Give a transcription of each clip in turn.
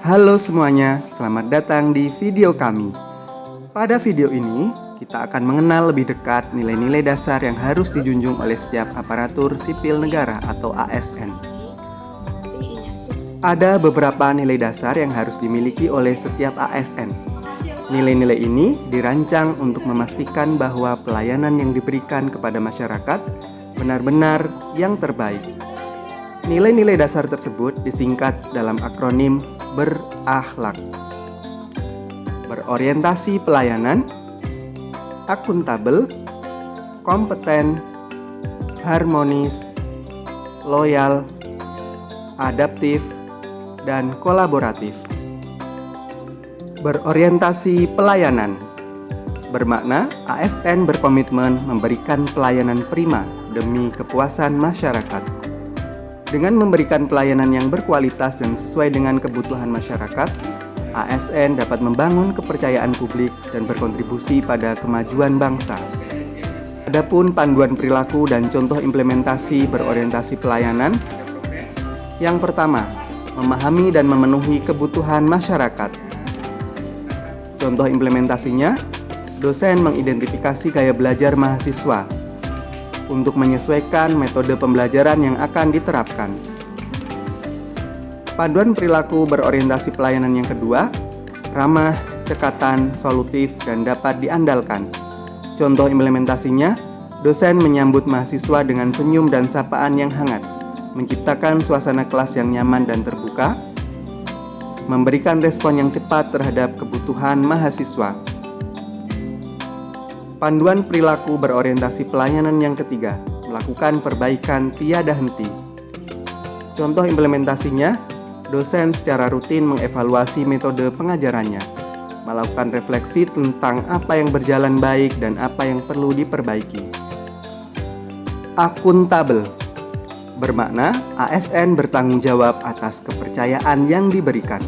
Halo semuanya, selamat datang di video kami. Pada video ini, kita akan mengenal lebih dekat nilai-nilai dasar yang harus dijunjung oleh setiap aparatur sipil negara atau ASN. Ada beberapa nilai dasar yang harus dimiliki oleh setiap ASN. Nilai-nilai ini dirancang untuk memastikan bahwa pelayanan yang diberikan kepada masyarakat benar-benar yang terbaik. Nilai-nilai dasar tersebut disingkat dalam akronim berakhlak, berorientasi pelayanan, akuntabel, kompeten, harmonis, loyal, adaptif, dan kolaboratif. Berorientasi pelayanan bermakna ASN berkomitmen memberikan pelayanan prima demi kepuasan masyarakat. Dengan memberikan pelayanan yang berkualitas dan sesuai dengan kebutuhan masyarakat, ASN dapat membangun kepercayaan publik dan berkontribusi pada kemajuan bangsa. Adapun panduan perilaku dan contoh implementasi berorientasi pelayanan. Yang pertama, memahami dan memenuhi kebutuhan masyarakat. Contoh implementasinya, dosen mengidentifikasi gaya belajar mahasiswa untuk menyesuaikan metode pembelajaran yang akan diterapkan. Panduan perilaku berorientasi pelayanan yang kedua, ramah, cekatan, solutif, dan dapat diandalkan. Contoh implementasinya, dosen menyambut mahasiswa dengan senyum dan sapaan yang hangat, menciptakan suasana kelas yang nyaman dan terbuka, memberikan respon yang cepat terhadap kebutuhan mahasiswa. Panduan perilaku berorientasi pelayanan yang ketiga, melakukan perbaikan tiada henti. Contoh implementasinya, dosen secara rutin mengevaluasi metode pengajarannya, melakukan refleksi tentang apa yang berjalan baik dan apa yang perlu diperbaiki. Akuntabel bermakna ASN bertanggung jawab atas kepercayaan yang diberikan.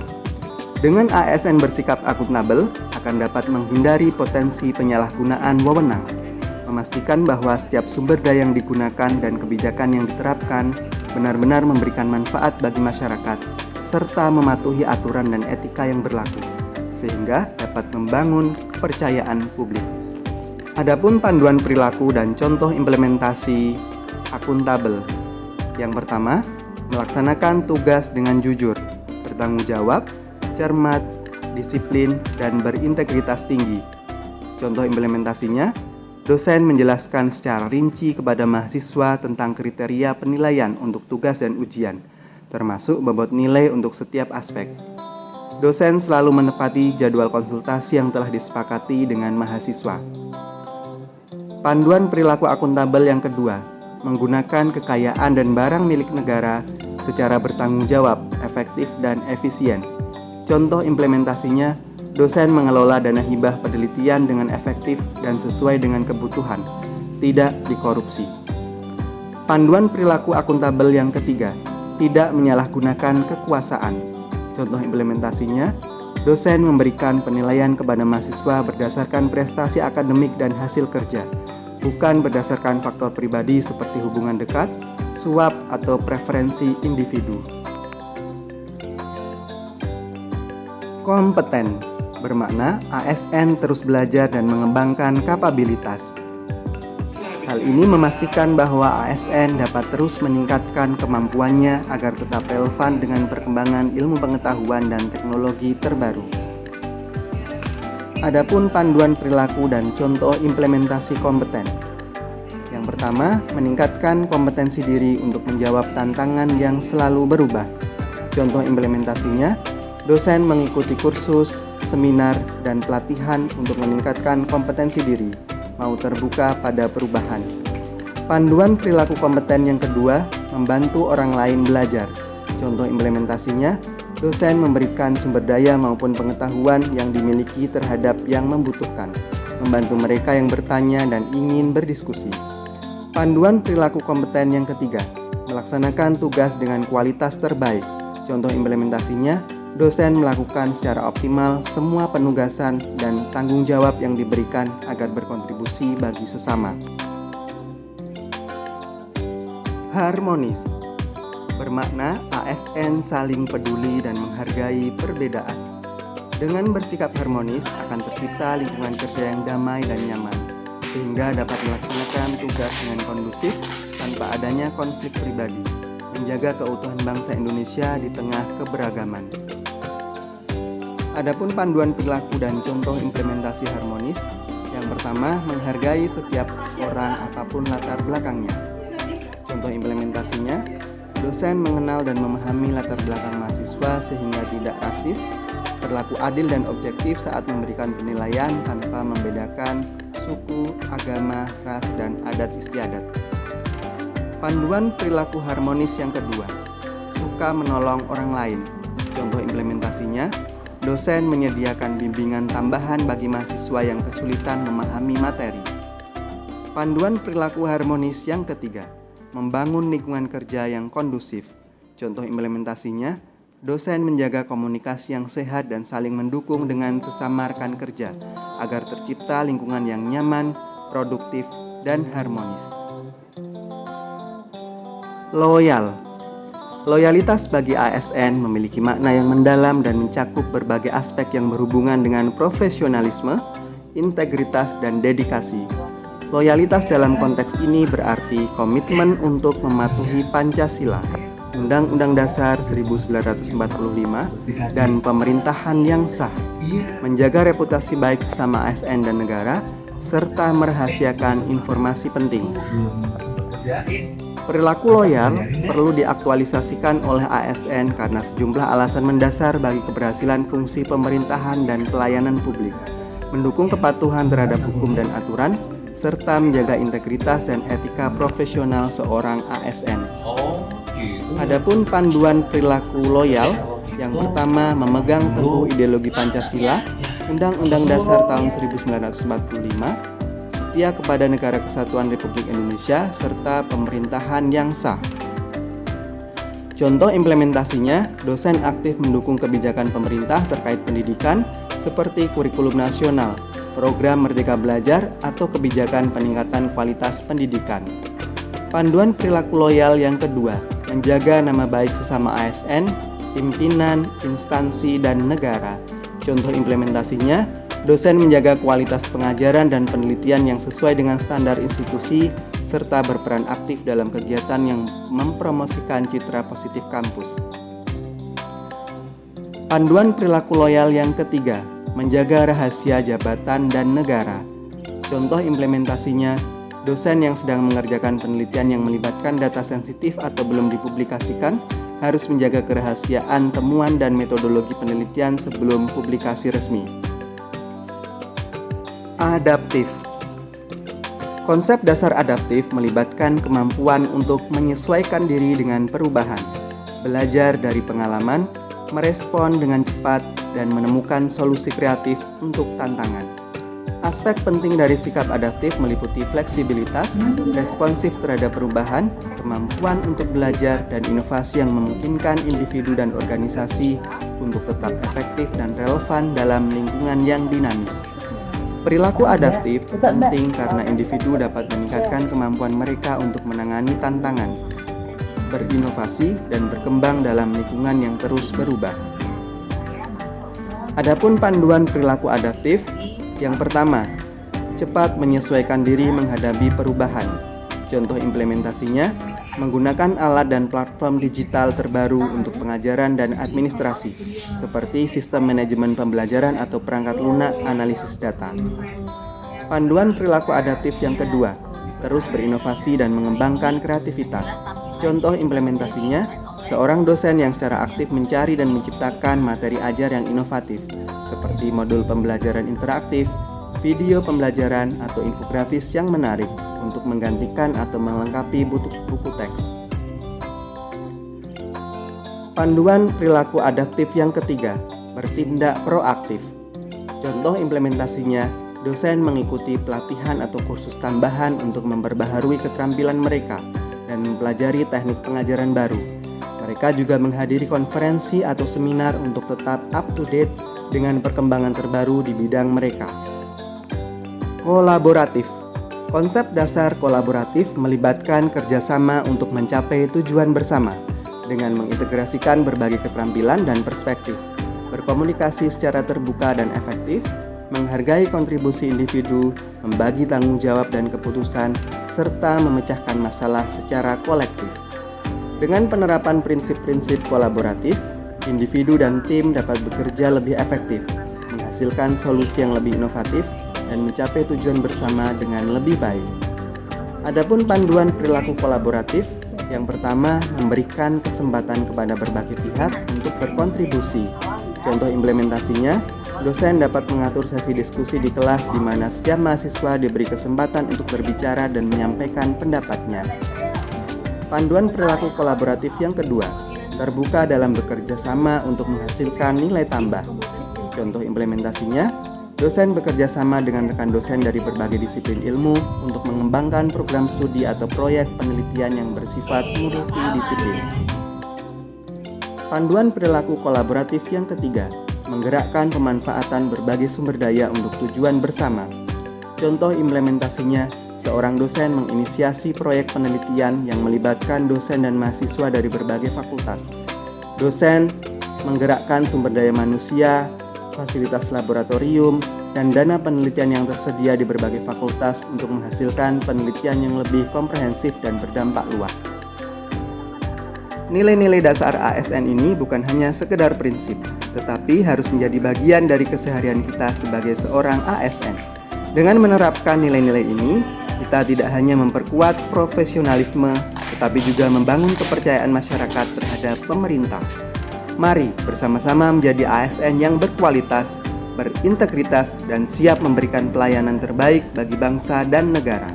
Dengan ASN bersikap akuntabel, akan dapat menghindari potensi penyalahgunaan wewenang, memastikan bahwa setiap sumber daya yang digunakan dan kebijakan yang diterapkan benar-benar memberikan manfaat bagi masyarakat, serta mematuhi aturan dan etika yang berlaku, sehingga dapat membangun kepercayaan publik. Adapun panduan perilaku dan contoh implementasi akuntabel. Yang pertama, melaksanakan tugas dengan jujur, bertanggung jawab, cermat, disiplin, dan berintegritas tinggi. Contoh implementasinya, dosen menjelaskan secara rinci kepada mahasiswa tentang kriteria penilaian untuk tugas dan ujian, termasuk bobot nilai untuk setiap aspek. Dosen selalu menepati jadwal konsultasi yang telah disepakati dengan mahasiswa. Panduan perilaku akuntabel yang kedua, menggunakan kekayaan dan barang milik negara secara bertanggung jawab, efektif, dan efisien. Contoh implementasinya, dosen mengelola dana hibah penelitian dengan efektif dan sesuai dengan kebutuhan, tidak dikorupsi. Panduan perilaku akuntabel yang ketiga, tidak menyalahgunakan kekuasaan. Contoh implementasinya, dosen memberikan penilaian kepada mahasiswa berdasarkan prestasi akademik dan hasil kerja, bukan berdasarkan faktor pribadi seperti hubungan dekat, suap, atau preferensi individu. Kompeten bermakna ASN terus belajar dan mengembangkan kapabilitas. Hal ini memastikan bahwa ASN dapat terus meningkatkan kemampuannya agar tetap relevan dengan perkembangan ilmu pengetahuan dan teknologi terbaru. Adapun panduan perilaku dan contoh implementasi kompeten. Yang pertama, meningkatkan kompetensi diri untuk menjawab tantangan yang selalu berubah. Contoh implementasinya, dosen mengikuti kursus, seminar, dan pelatihan untuk meningkatkan kompetensi diri, mau terbuka pada perubahan. Panduan perilaku kompeten yang kedua, membantu orang lain belajar. Contoh implementasinya, dosen memberikan sumber daya maupun pengetahuan yang dimiliki terhadap yang membutuhkan, membantu mereka yang bertanya dan ingin berdiskusi. Panduan perilaku kompeten yang ketiga, melaksanakan tugas dengan kualitas terbaik. Contoh implementasinya, dosen melakukan secara optimal semua penugasan dan tanggung jawab yang diberikan agar berkontribusi bagi sesama. Harmonis Bermakna ASN saling peduli dan menghargai perbedaan. Dengan bersikap harmonis akan tercipta lingkungan kerja yang damai dan nyaman, sehingga dapat melaksanakan tugas dengan kondusif tanpa adanya konflik pribadi, menjaga keutuhan bangsa Indonesia di tengah keberagaman. Adapun panduan perilaku dan contoh implementasi harmonis, yang pertama, menghargai setiap orang apapun latar belakangnya. Contoh implementasinya, dosen mengenal dan memahami latar belakang mahasiswa sehingga tidak rasis, berlaku adil dan objektif saat memberikan penilaian tanpa membedakan suku, agama, ras, dan adat istiadat. Panduan perilaku harmonis yang kedua, suka menolong orang lain. Contoh implementasinya, dosen menyediakan bimbingan tambahan bagi mahasiswa yang kesulitan memahami materi. Panduan perilaku harmonis yang ketiga, membangun lingkungan kerja yang kondusif. Contoh implementasinya, dosen menjaga komunikasi yang sehat dan saling mendukung dengan sesama rekan kerja agar tercipta lingkungan yang nyaman, produktif, dan harmonis. Loyal. Loyalitas bagi ASN memiliki makna yang mendalam dan mencakup berbagai aspek yang berhubungan dengan profesionalisme, integritas, dan dedikasi. Loyalitas dalam konteks ini berarti komitmen untuk mematuhi Pancasila, Undang-Undang Dasar 1945, dan pemerintahan yang sah, menjaga reputasi baik sesama ASN dan negara, serta merahasiakan informasi penting. Perilaku loyal perlu diaktualisasikan oleh ASN karena sejumlah alasan mendasar bagi keberhasilan fungsi pemerintahan dan pelayanan publik, mendukung kepatuhan terhadap hukum dan aturan, serta menjaga integritas dan etika profesional seorang ASN. Adapun panduan perilaku loyal, yang pertama memegang teguh ideologi Pancasila, Undang-Undang Dasar tahun 1945, setia kepada Negara Kesatuan Republik Indonesia, serta pemerintahan yang sah. Contoh implementasinya, dosen aktif mendukung kebijakan pemerintah terkait pendidikan seperti kurikulum nasional, program Merdeka Belajar, atau kebijakan peningkatan kualitas pendidikan. Panduan perilaku loyal yang kedua, menjaga nama baik sesama ASN, pimpinan, instansi, dan negara. Contoh implementasinya, dosen menjaga kualitas pengajaran dan penelitian yang sesuai dengan standar institusi, serta berperan aktif dalam kegiatan yang mempromosikan citra positif kampus. Panduan perilaku loyal yang ketiga, menjaga rahasia jabatan dan negara. Contoh implementasinya, dosen yang sedang mengerjakan penelitian yang melibatkan data sensitif atau belum dipublikasikan harus menjaga kerahasiaan temuan dan metodologi penelitian sebelum publikasi resmi. Adaptif. Konsep dasar adaptif melibatkan kemampuan untuk menyesuaikan diri dengan perubahan, belajar dari pengalaman, merespon dengan cepat, dan menemukan solusi kreatif untuk tantangan. Aspek penting dari sikap adaptif meliputi fleksibilitas, responsif terhadap perubahan, kemampuan untuk belajar, dan inovasi yang memungkinkan individu dan organisasi untuk tetap efektif dan relevan dalam lingkungan yang dinamis. Perilaku adaptif penting karena individu dapat meningkatkan kemampuan mereka untuk menangani tantangan, berinovasi, dan berkembang dalam lingkungan yang terus berubah. Adapun panduan perilaku adaptif, yang pertama, cepat menyesuaikan diri menghadapi perubahan. Contoh implementasinya, menggunakan alat dan platform digital terbaru untuk pengajaran dan administrasi, seperti sistem manajemen pembelajaran atau perangkat lunak analisis data. Panduan perilaku adaptif yang kedua, terus berinovasi dan mengembangkan kreativitas. Contoh implementasinya, seorang dosen yang secara aktif mencari dan menciptakan materi ajar yang inovatif, seperti modul pembelajaran interaktif, video pembelajaran, atau infografis yang menarik untuk menggantikan atau melengkapi buku teks. Panduan perilaku adaptif yang ketiga, bertindak proaktif. Contoh implementasinya, dosen mengikuti pelatihan atau kursus tambahan untuk memperbaharui keterampilan mereka dan mempelajari teknik pengajaran baru. Mereka juga menghadiri konferensi atau seminar untuk tetap up to date dengan perkembangan terbaru di bidang mereka. Kolaboratif. Konsep dasar kolaboratif melibatkan kerjasama untuk mencapai tujuan bersama. dengan mengintegrasikan berbagai keterampilan dan perspektif, berkomunikasi secara terbuka dan efektif, menghargai kontribusi individu, membagi tanggung jawab dan keputusan, serta memecahkan masalah secara kolektif. Dengan penerapan prinsip-prinsip kolaboratif, individu dan tim dapat bekerja lebih efektif, menghasilkan solusi yang lebih inovatif, dan mencapai tujuan bersama dengan lebih baik. Adapun panduan perilaku kolaboratif, yang pertama memberikan kesempatan kepada berbagai pihak untuk berkontribusi. Contoh implementasinya, dosen dapat mengatur sesi diskusi di kelas di mana setiap mahasiswa diberi kesempatan untuk berbicara dan menyampaikan pendapatnya. Panduan perilaku kolaboratif yang kedua, terbuka dalam bekerja sama untuk menghasilkan nilai tambah. Contoh implementasinya, dosen bekerja sama dengan rekan dosen dari berbagai disiplin ilmu untuk mengembangkan program studi atau proyek penelitian yang bersifat multidisiplin. Panduan perilaku kolaboratif yang ketiga, menggerakkan pemanfaatan berbagai sumber daya untuk tujuan bersama. Contoh implementasinya, seorang dosen menginisiasi proyek penelitian yang melibatkan dosen dan mahasiswa dari berbagai fakultas. Dosen menggerakkan sumber daya manusia, fasilitas laboratorium, dan dana penelitian yang tersedia di berbagai fakultas untuk menghasilkan penelitian yang lebih komprehensif dan berdampak luas. Nilai-nilai dasar ASN ini bukan hanya sekedar prinsip, tetapi harus menjadi bagian dari keseharian kita sebagai seorang ASN. Dengan menerapkan nilai-nilai ini, kita tidak hanya memperkuat profesionalisme, tetapi juga membangun kepercayaan masyarakat terhadap pemerintah. Mari bersama-sama menjadi ASN yang berkualitas, berintegritas, dan siap memberikan pelayanan terbaik bagi bangsa dan negara.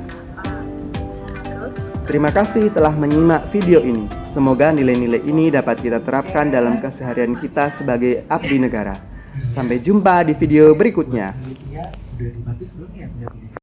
Terima kasih telah menyimak video ini. Semoga nilai-nilai ini dapat kita terapkan dalam keseharian kita sebagai abdi negara. Sampai jumpa di video berikutnya.